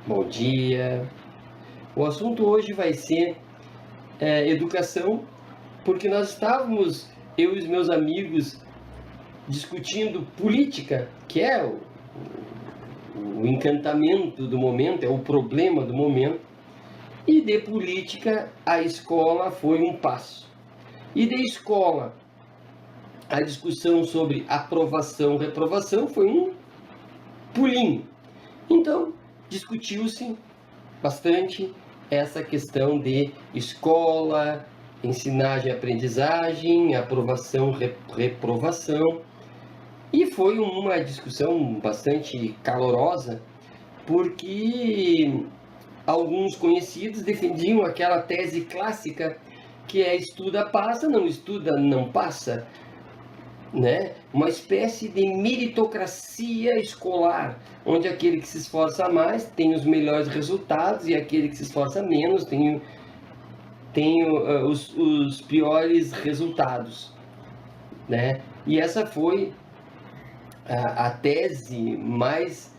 Bom dia. O assunto hoje vai ser educação, porque nós estávamos, eu e os meus amigos, discutindo política, que é o encantamento do momento, é o problema do momento, e de política a escola foi um passo. E de escola a discussão sobre aprovação, reprovação foi um pulinho. Então, discutiu-se bastante essa questão de escola, ensinagem, aprendizagem, aprovação, reprovação. E foi uma discussão bastante calorosa, porque alguns conhecidos defendiam aquela tese clássica que é estuda passa, não estuda não passa, né? Uma espécie de meritocracia escolar, onde aquele que se esforça mais tem os melhores resultados e aquele que se esforça menos tem os piores resultados, né? E essa foi a tese mais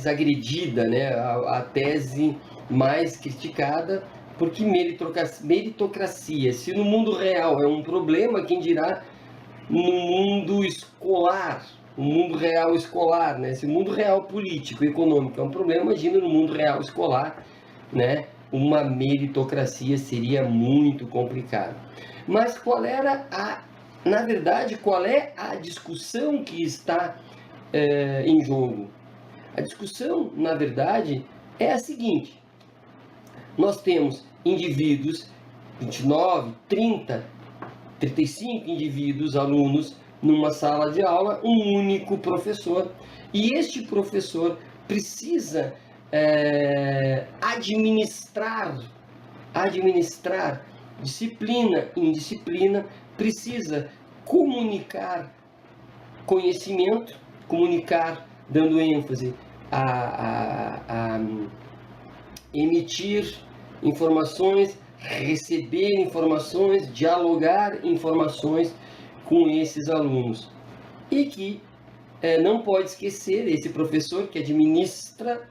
agredida, né? A tese mais criticada, porque meritocracia, se no mundo real é um problema, quem dirá no mundo escolar, no mundo real escolar, né? Se o mundo real político, econômico é um problema, imagina no mundo real escolar, né? Uma meritocracia seria muito complicado. Mas na verdade, qual é a discussão que está em jogo? A discussão, na verdade, é a seguinte: nós temos indivíduos, 29, 30, 35 indivíduos, alunos, numa sala de aula, um único professor. E este professor precisa administrar disciplina em disciplina, precisa comunicar conhecimento, comunicar dando ênfase a emitir informações, receber informações, dialogar informações com esses alunos. E que não pode esquecer, esse professor que administra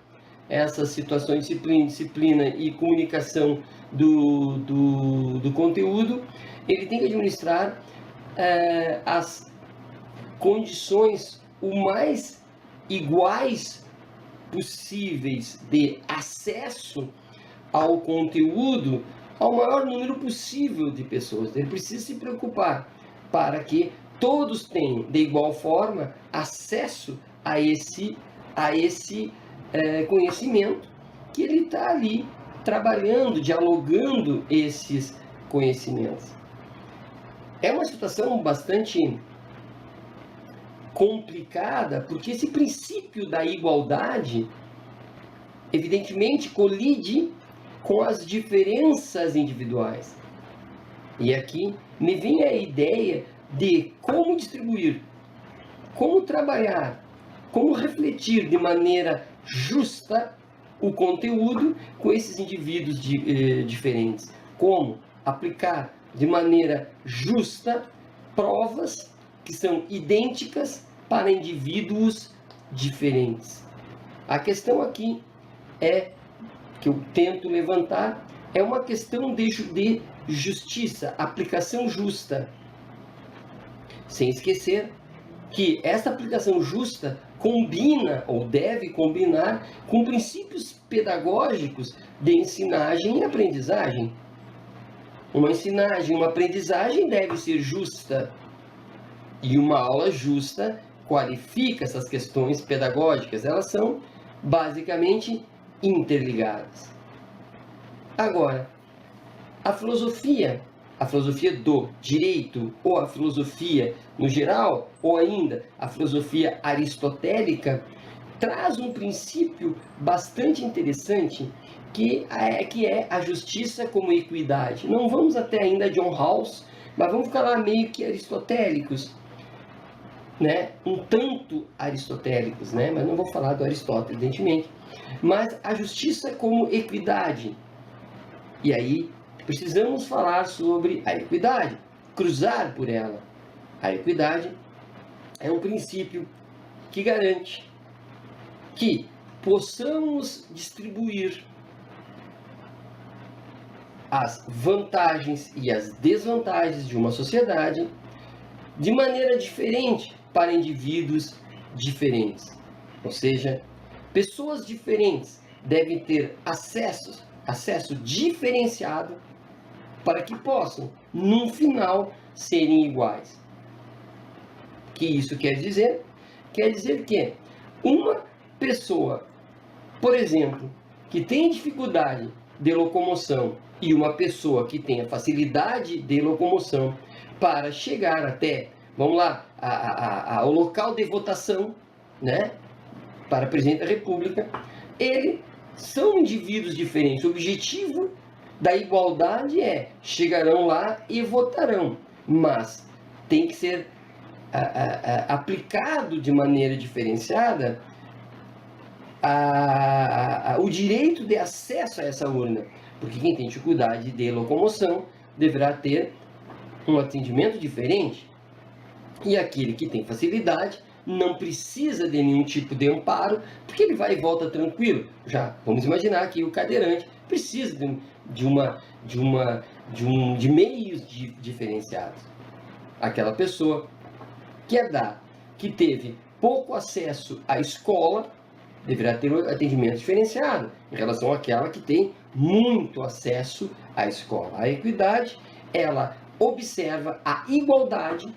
essas situações, disciplina e comunicação do conteúdo, ele tem que administrar as condições o mais iguais possíveis de acesso ao conteúdo ao maior número possível de pessoas. Ele precisa se preocupar para que todos tenham de igual forma acesso a esse conhecimento que ele está ali trabalhando, dialogando esses conhecimentos. É uma situação bastante complicada, porque esse princípio da igualdade evidentemente colide com as diferenças individuais. E aqui me vem a ideia de como distribuir, como trabalhar, como refletir de maneira justa o conteúdo com esses indivíduos diferentes. Como aplicar de maneira justa provas que são idênticas para indivíduos diferentes. A questão aqui que eu tento levantar é uma questão de justiça, aplicação justa. Sem esquecer que essa aplicação justa combina ou deve combinar com princípios pedagógicos de ensinagem e aprendizagem. Uma ensinagem, uma aprendizagem deve ser justa. E uma aula justa qualifica essas questões pedagógicas. Elas são basicamente interligadas. Agora, a filosofia do direito, ou a filosofia no geral, ou ainda a filosofia aristotélica, traz um princípio bastante interessante que é a justiça como equidade. Não vamos até ainda John Rawls, mas vamos ficar lá meio que aristotélicos, né? Um tanto aristotélicos, né? Mas não vou falar do Aristóteles, evidentemente. Mas a justiça como equidade. E aí precisamos falar sobre a equidade, cruzar por ela. A equidade é um princípio que garante que possamos distribuir as vantagens e as desvantagens de uma sociedade de maneira diferente para indivíduos diferentes. Ou seja, pessoas diferentes devem ter acesso diferenciado para que possam, no final, serem iguais. O que isso quer dizer? Quer dizer que uma pessoa, por exemplo, que tem dificuldade de locomoção e uma pessoa que tenha facilidade de locomoção para chegar até, vamos lá, ao local de votação, né, para presidente da República, eles são indivíduos diferentes. O objetivo da igualdade é chegarão lá e votarão, mas tem que ser aplicado de maneira diferenciada o direito de acesso a essa urna, porque quem tem dificuldade de locomoção deverá ter um atendimento diferente, e aquele que tem facilidade não precisa de nenhum tipo de amparo, porque ele vai e volta tranquilo. Já vamos imaginar que o cadeirante precisa de meios diferenciados. Aquela pessoa que teve pouco acesso à escola deverá ter um atendimento diferenciado em relação àquela que tem muito acesso à escola. A equidade, ela observa a igualdade,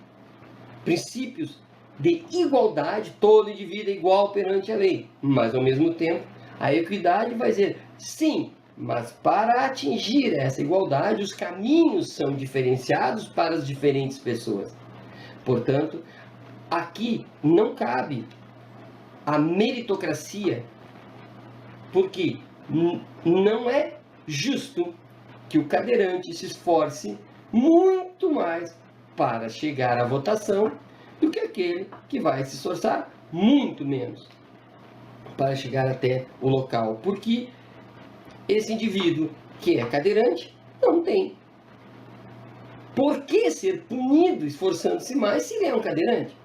princípios de igualdade, todo indivíduo é igual perante a lei, mas ao mesmo tempo a equidade vai dizer sim, mas para atingir essa igualdade os caminhos são diferenciados para as diferentes pessoas. Portanto, aqui não cabe a meritocracia, porque não é justo que o cadeirante se esforce muito mais para chegar à votação do que aquele que vai se esforçar muito menos para chegar até o local, porque esse indivíduo que é cadeirante não tem por que ser punido esforçando-se mais se ele é um cadeirante.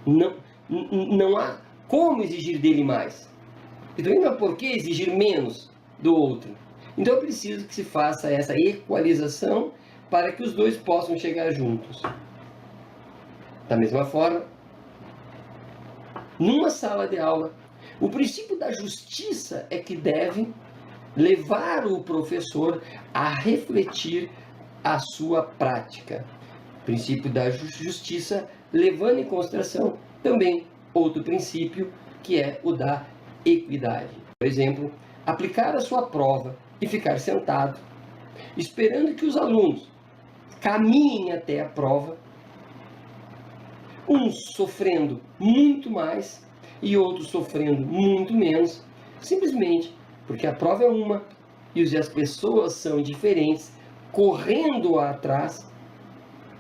Não há como exigir dele mais. Então não há por que exigir menos do outro. Então é preciso que se faça essa equalização para que os dois possam chegar juntos. Da mesma forma, numa sala de aula, o princípio da justiça é que deve levar o professor a refletir a sua prática. O princípio da justiça levando em consideração também outro princípio, que é o da equidade. Por exemplo, aplicar a sua prova e ficar sentado, esperando que os alunos caminhem até a prova, uns sofrendo muito mais e outros sofrendo muito menos, simplesmente porque a prova é uma e as pessoas são diferentes, correndo atrás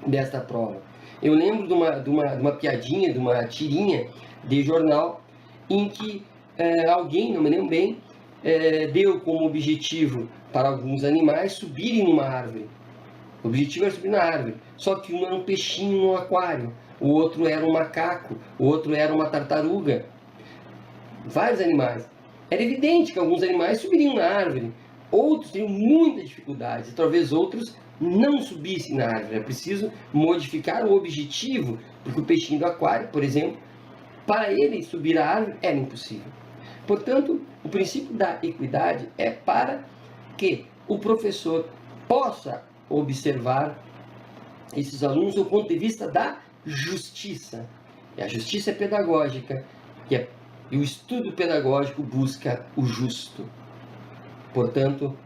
desta prova. Eu lembro de uma piadinha, de uma tirinha de jornal, em que alguém, não me lembro bem, deu como objetivo para alguns animais subirem numa árvore. O objetivo era subir na árvore, só que um era um peixinho no aquário, o outro era um macaco, o outro era uma tartaruga. Vários animais. Era evidente que alguns animais subiriam na árvore, outros teriam muita dificuldade, talvez outros não subissem na árvore. É preciso modificar o objetivo, porque o peixinho do aquário, por exemplo, para ele subir a árvore era impossível. Portanto, o princípio da equidade é para que o professor possa observar esses alunos do ponto de vista da justiça. E a justiça é pedagógica, e o estudo pedagógico busca o justo. Portanto,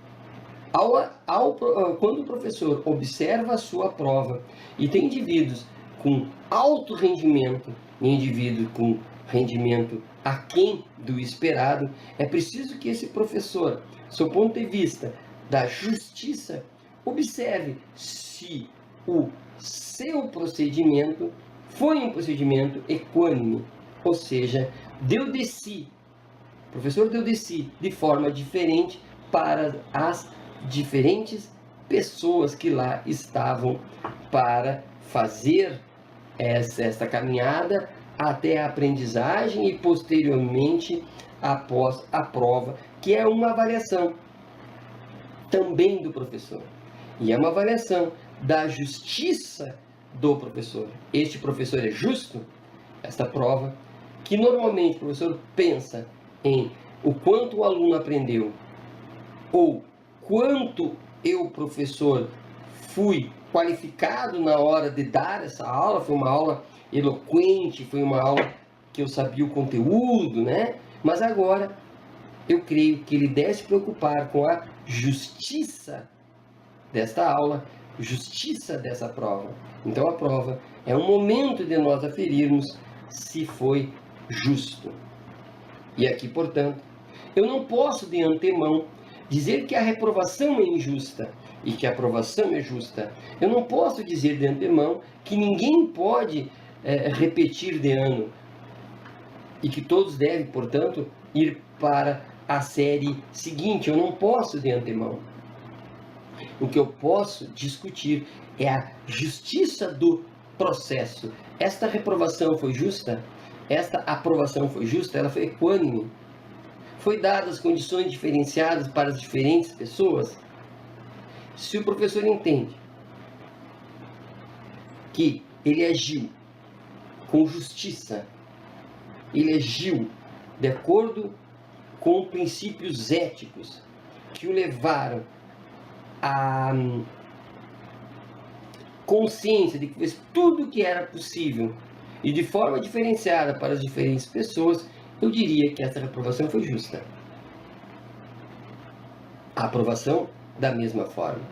quando o professor observa a sua prova e tem indivíduos com alto rendimento e indivíduos com rendimento aquém do esperado, é preciso que esse professor, do ponto de vista da justiça, observe se o seu procedimento foi um procedimento equânime, ou seja, deu de si, o professor deu de si de forma diferente para as diferentes pessoas que lá estavam para fazer esta caminhada até a aprendizagem e posteriormente após a prova, que é uma avaliação também do professor. E é uma avaliação da justiça do professor. Este professor é justo? Esta prova, que normalmente o professor pensa em o quanto o aluno aprendeu, ou quanto eu, professor, fui qualificado na hora de dar essa aula, foi uma aula eloquente, foi uma aula que eu sabia o conteúdo, né? Mas agora, eu creio que ele deve se preocupar com a justiça desta aula, justiça dessa prova. Então a prova é um momento de nós aferirmos se foi justo. E aqui, portanto, eu não posso de antemão dizer que a reprovação é injusta e que a aprovação é justa. Eu não posso dizer de antemão que ninguém pode repetir de ano e que todos devem, portanto, ir para a série seguinte. Eu não posso de antemão. O que eu posso discutir é a justiça do processo. Esta reprovação foi justa? Esta aprovação foi justa? Ela foi equânime? Foi dadas condições diferenciadas para as diferentes pessoas? Se o professor entende que ele agiu com justiça, ele agiu de acordo com princípios éticos que o levaram à consciência de que fez tudo o que era possível e de forma diferenciada para as diferentes pessoas, eu diria que essa reprovação foi justa. A aprovação, da mesma forma.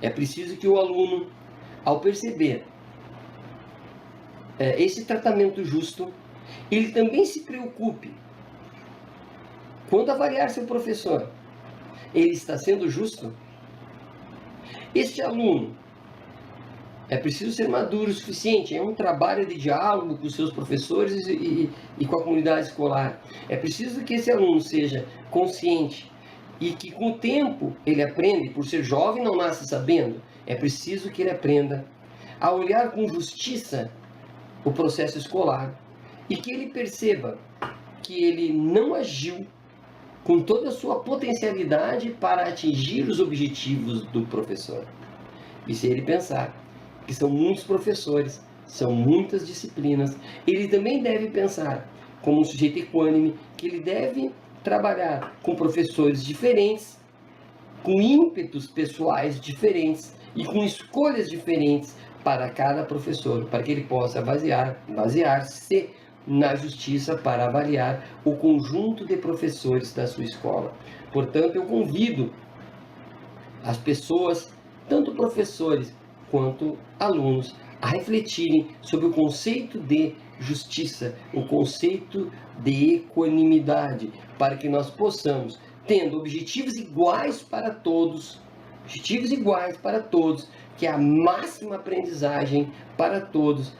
É preciso que o aluno, ao perceber esse tratamento justo, ele também se preocupe quando avaliar seu professor. Ele está sendo justo? Este aluno é preciso ser maduro o suficiente, é um trabalho de diálogo com os seus professores e com a comunidade escolar. É preciso que esse aluno seja consciente e que com o tempo ele aprende, por ser jovem não nasce sabendo, é preciso que ele aprenda a olhar com justiça o processo escolar e que ele perceba que ele não agiu com toda a sua potencialidade para atingir os objetivos do professor. E se ele pensar que são muitos professores, são muitas disciplinas, ele também deve pensar, como um sujeito equânime, que ele deve trabalhar com professores diferentes, com ímpetos pessoais diferentes e com escolhas diferentes para cada professor, para que ele possa basear-se na justiça para avaliar o conjunto de professores da sua escola. Portanto, eu convido as pessoas, tanto professores quanto alunos, a refletirem sobre o conceito de justiça, o conceito de equanimidade, para que nós possamos, tendo objetivos iguais para todos, que é a máxima aprendizagem para todos,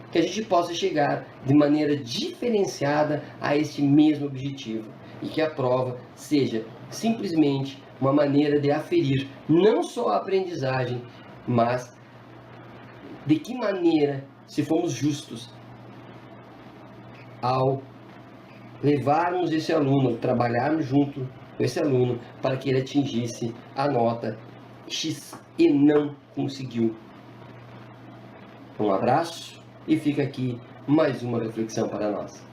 que a gente possa chegar de maneira diferenciada a este mesmo objetivo e que a prova seja simplesmente uma maneira de aferir não só a aprendizagem, mas de que maneira, se formos justos ao levarmos esse aluno, trabalharmos junto com esse aluno para que ele atingisse a nota X e não conseguiu. Um abraço e fica aqui mais uma reflexão para nós.